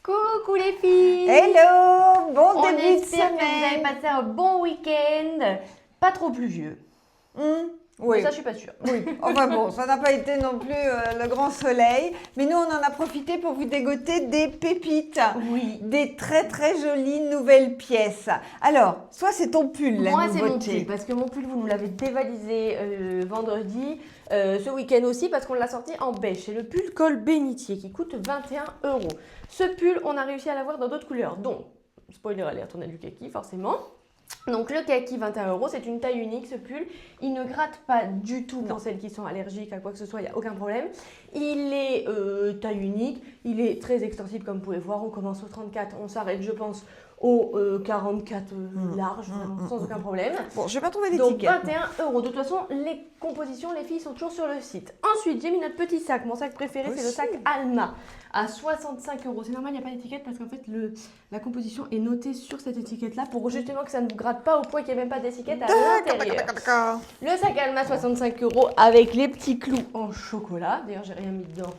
Coucou les filles! Hello! Bon On début de espère que vous avez semaine! passé un bon week-end, pas trop pluvieux. Oui. Ça, je suis pas sûre. Oui, enfin bon, ça n'a pas été non plus le grand soleil, mais nous on en a profité pour vous dégoter des pépites, Oui. des très très jolies nouvelles pièces. Alors, soit c'est ton pull, la Moi, c'est mon nouveauté. pull, parce que mon pull, vous nous l'avez dévalisé vendredi, ce week-end aussi, parce qu'on l'a sorti en beige. C'est le pull col bénitier qui coûte 21 €. Ce pull, on a réussi à l'avoir dans d'autres couleurs, donc, spoiler alert, on a du kaki forcément. Donc le kaki 21 €, c'est une taille unique ce pull. Il ne gratte pas du tout pour celles qui sont allergiques à quoi que ce soit, il n'y a aucun problème. Il est taille unique, il est très extensible comme vous pouvez voir. On commence au 34, on s'arrête je pense au 44 large, vraiment, sans aucun problème. Bon, je vais pas trouver Donc l'étiquette. 21 €. De toute façon, les compositions, les filles sont toujours sur le site. Ensuite, j'ai mis notre petit sac. Mon sac préféré, c'est le sac Alma à 65 €. C'est normal, il n'y a pas d'étiquette parce qu'en fait, la composition est notée sur cette étiquette-là pour justement que ça ne vous gratte pas au point qu'il n'y ait même pas d'étiquette à l'intérieur. D'accord. Le sac Alma 65 € avec les petits clous en chocolat. D'ailleurs, j'ai rien mis dedans.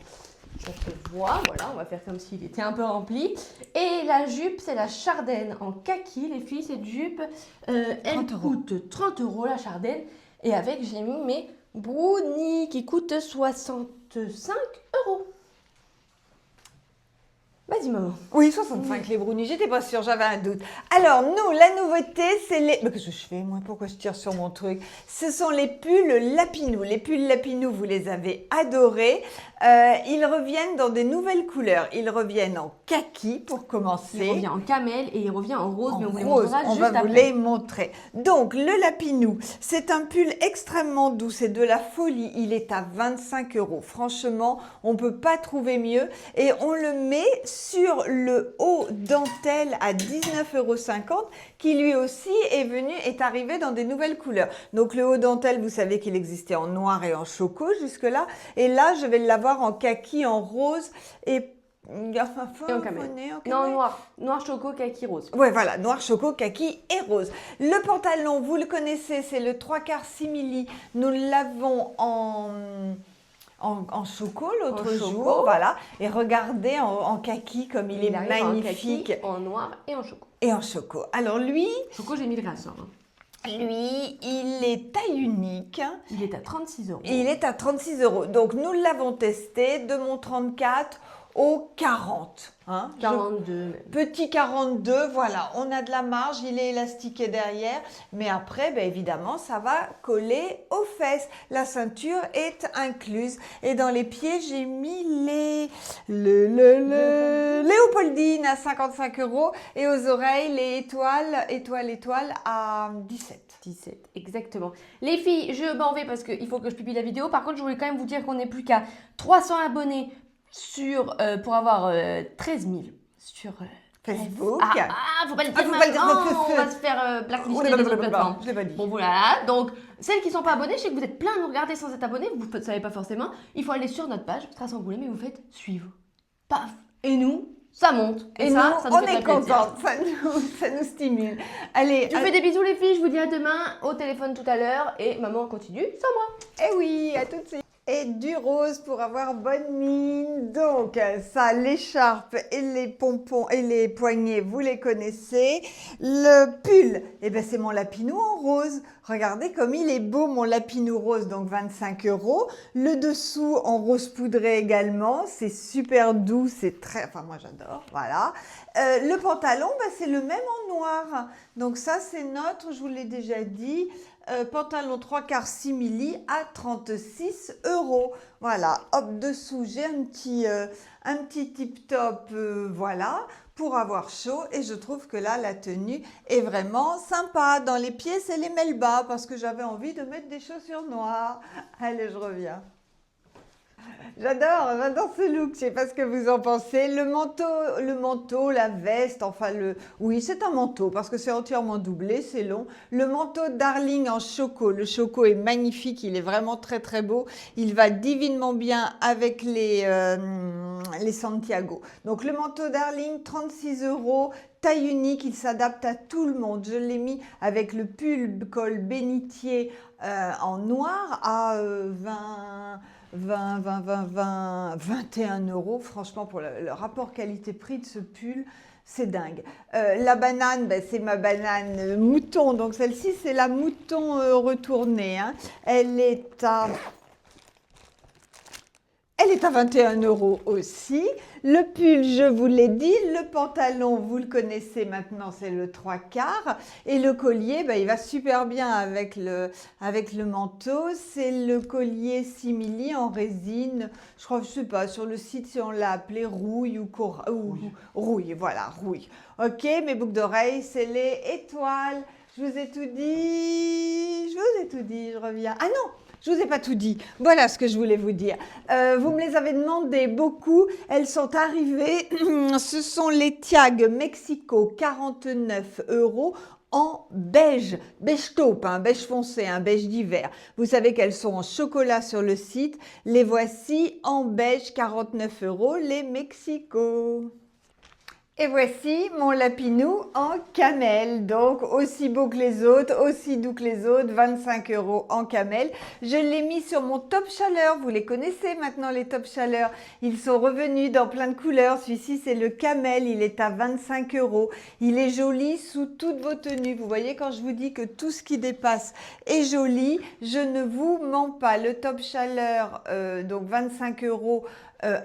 Ça se voit, voilà, on va faire comme s'il était un peu rempli. Et la jupe, c'est la Chardenne en kaki, les filles, cette jupe, elle coûte 30 € la Chardenne. Et avec, j'ai mis mes brownies qui coûtent 65 €. Vas-y maman. Oui, 65 les brownies, j'étais pas sûre, j'avais un doute. Alors, nous, la nouveauté, c'est les... Mais qu'est-ce que je fais, moi? Pourquoi je tire sur mon truc? Ce sont les pulls Lapinou. Les pulls Lapinou, vous les avez adorés. Ils reviennent dans des nouvelles couleurs. Ils reviennent en kaki, pour commencer. Il revient en camel et il revient en rose, mais on vous les rose, montrera on juste va vous après. les montrer. Donc, le Lapinou, c'est un pull extrêmement doux, c'est de la folie. Il est à 25 €. Franchement, on ne peut pas trouver mieux. Et on le met sur le haut dentelle à 19,50 € qui lui aussi est arrivé dans des nouvelles couleurs. Donc, le haut dentelle, vous savez qu'il existait en noir et en choco jusque-là. Et là, je vais l'avoir en kaki, en rose et en camel. Non, noir choco, kaki, rose. Ouais, voilà, noir, choco, kaki et rose. Le pantalon, vous le connaissez, c'est le 3/4 simili. Nous l'avons en choco l'autre jour, voilà. Et regardez en kaki comme il est magnifique. En kaki, en noir et en choco. Et en choco. Alors lui, Choco, j'ai mis le ressort. lui, il est taille unique. Il est à 36 €. Il est à 36 €. Donc nous l'avons testé de mon 34 au 40. 42. Petit 42, voilà, on a de la marge, il est élastiqué derrière, mais après, ben évidemment, ça va coller aux fesses. La ceinture est incluse. Et dans les pieds, j'ai mis les Léopoldine à 55 € et aux oreilles, les étoiles à 17. 17, exactement. Les filles, je m'en vais parce qu'il faut que je publie la vidéo. Par contre, je voulais quand même vous dire qu'on n'est plus qu'à 300 abonnés pour avoir 13 000 sur Facebook. Faut pas le dire maintenant, on va se faire blacklister des autres plateformes. Je l'ai pas dit. Bon voilà, donc celles qui ne sont pas abonnées, je sais que vous êtes plein à nous regarder sans être abonnés, vous ne savez pas forcément. Il faut aller sur notre page, Trace Angoulême, et vous faites suivre. Paf. Et nous, ça monte. Et ça nous, nous on fait est très plaisir. contents, ça nous stimule. Allez, Je vous fais des bisous les filles, je vous dis à demain au téléphone tout à l'heure et maman continue sans moi. Eh oui, à tout de suite. Et du rose pour avoir bonne mine. Donc, ça, l'écharpe et les pompons et les poignets, vous les connaissez. Le pull, eh ben, c'est mon lapinou en rose. Regardez comme il est beau, mon lapinou rose, donc 25 €. Le dessous en rose poudré également. C'est super doux, c'est très... Enfin, moi, j'adore, voilà. Le pantalon, ben, c'est le même en noir. Donc ça, c'est notre, je vous l'ai déjà dit, pantalon 3/4 simili à 36 €. Voilà, hop, dessous, j'ai un petit tip-top, voilà, pour avoir chaud. Et je trouve que là, la tenue est vraiment sympa. Dans les pieds, c'est les mêles bas parce que j'avais envie de mettre des chaussures noires. Allez, je reviens. J'adore ce look, je sais pas ce que vous en pensez. Le manteau, la veste, enfin oui, c'est un manteau parce que c'est entièrement doublé, c'est long. Le manteau Darling en choco, le choco est magnifique, il est vraiment très très beau. Il va divinement bien avec les Santiago. Donc le manteau Darling, 36 €. Taille unique, il s'adapte à tout le monde. Je l'ai mis avec le pull col bénitier en noir à 21 €. Franchement, pour le rapport qualité-prix de ce pull, c'est dingue. La banane, ben, c'est ma banane mouton. Donc celle-ci, c'est la mouton retournée, hein. Elle est à 21 € aussi. Le pull, je vous l'ai dit. Le pantalon, vous le connaissez maintenant, c'est le 3/4. Et le collier, ben, il va super bien avec le manteau. C'est le collier simili en résine. Je crois, je sais pas, sur le site, si on l'a appelé rouille ou rouille. Voilà, rouille. Ok, mes boucles d'oreilles, c'est les étoiles. Je vous ai tout dit. Je reviens. Ah non! Je vous ai pas tout dit. Voilà ce que je voulais vous dire. Vous me les avez demandé beaucoup. Elles sont arrivées. Ce sont les Tiag Mexico, 49 € en beige. Beige taupe, hein, beige foncé, un beige d'hiver. Vous savez qu'elles sont en chocolat sur le site. Les voici en beige, 49 € les Mexico. Et voici mon lapinou en camel, donc aussi beau que les autres, aussi doux que les autres, 25 € en camel. Je l'ai mis sur mon top chaleur, vous les connaissez maintenant les top chaleur, ils sont revenus dans plein de couleurs. Celui-ci c'est le camel, il est à 25 €. Il est joli sous toutes vos tenues. Vous voyez quand je vous dis que tout ce qui dépasse est joli, je ne vous mens pas. Le top chaleur, donc 25 €.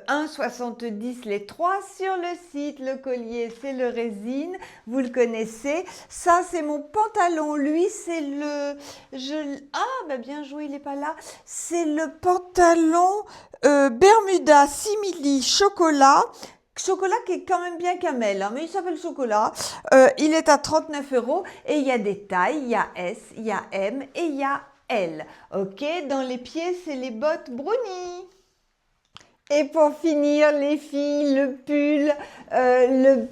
1,70 les trois sur le site. Le collier, c'est le résine, vous le connaissez. Ça, c'est mon pantalon. Lui, c'est le... Ah, bah bien joué, il n'est pas là. C'est le pantalon Bermuda simili chocolat. Chocolat qui est quand même bien camel, hein, mais il s'appelle chocolat. Il est à 39 € et il y a des tailles. Il y a S, il y a M et il y a L. Ok, dans les pieds, c'est les bottes brownies. Et pour finir, les filles, le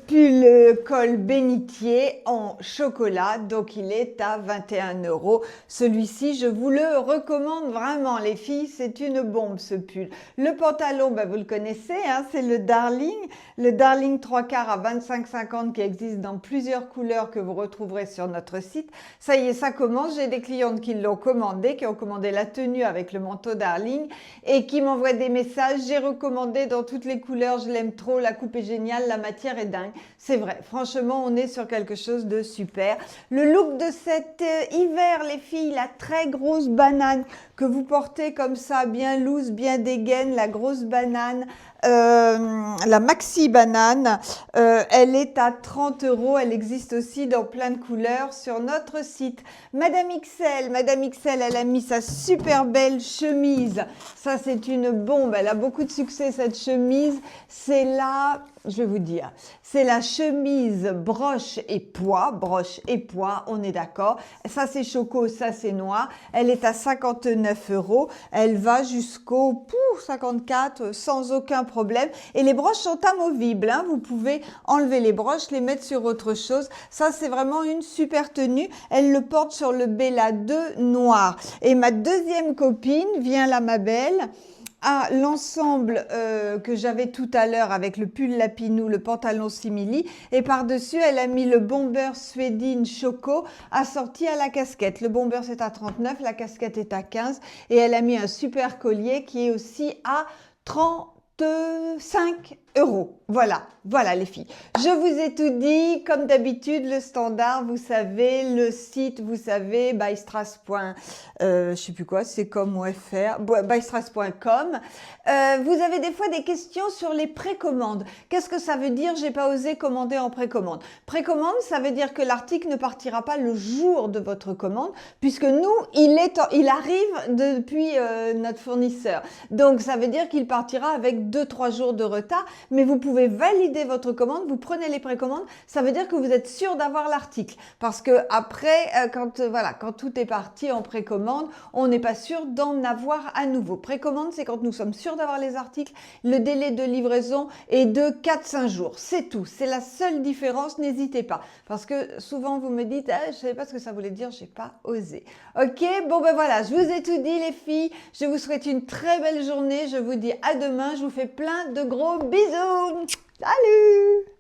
pull col bénitier en chocolat, donc il est à 21 €. Celui-ci, je vous le recommande vraiment, les filles, c'est une bombe ce pull. Le pantalon, ben, vous le connaissez, hein, c'est le Darling 3/4 à 25,50 qui existe dans plusieurs couleurs que vous retrouverez sur notre site. Ça y est, ça commence, j'ai des clientes qui l'ont commandé, qui ont commandé la tenue avec le manteau Darling et qui m'envoient des messages. J'ai recommandé dans toutes les couleurs, je l'aime trop, la coupe est géniale, la matière est dingue. C'est vrai, franchement, on est sur quelque chose de super. Le look de cet hiver, les filles, la très grosse banane que vous portez comme ça, bien loose, bien dégaine, la grosse banane, la maxi banane, elle est à 30 €. Elle existe aussi dans plein de couleurs sur notre site. Madame XL, elle a mis sa super belle chemise. Ça, c'est une bombe. Elle a beaucoup de succès, cette chemise. C'est là, je vais vous dire, c'est la chemise broche et pois, on est d'accord. Ça, c'est choco, ça, c'est noir. Elle est à 59 €. Elle va jusqu'au 54 sans aucun problème. Et les broches sont amovibles, hein. Vous pouvez enlever les broches, les mettre sur autre chose. Ça, c'est vraiment une super tenue. Elle le porte sur le Bella 2 noir. Et ma deuxième copine, viens là, ma belle, à l'ensemble que j'avais tout à l'heure avec le pull lapinou, le pantalon simili, et par-dessus elle a mis le bomber suédine choco assorti à la casquette. Le bomber c'est à 39, la casquette est à 15 et elle a mis un super collier qui est aussi à 35 €. Voilà les filles. Je vous ai tout dit, comme d'habitude, le standard, vous savez, le site, vous savez, bystrass. Je sais plus quoi, c'est com ou fr, bystrass.com. Vous avez des fois des questions sur les précommandes. Qu'est-ce que ça veut dire? J'ai pas osé commander en précommande. Précommande, ça veut dire que l'article ne partira pas le jour de votre commande, puisque nous, il arrive depuis notre fournisseur. Donc, ça veut dire qu'il partira avec 2-3 jours de retard. Mais vous pouvez valider votre commande, vous prenez les précommandes, ça veut dire que vous êtes sûr d'avoir l'article. Parce que après, quand tout est parti en précommande, on n'est pas sûr d'en avoir à nouveau. Précommande, c'est quand nous sommes sûrs d'avoir les articles. Le délai de livraison est de 4-5 jours. C'est tout. C'est la seule différence. N'hésitez pas. Parce que souvent, vous me dites, je ne savais pas ce que ça voulait dire, j'ai pas osé. Ok, bon ben voilà, je vous ai tout dit les filles. Je vous souhaite une très belle journée. Je vous dis à demain. Je vous fais plein de gros bisous. Salut!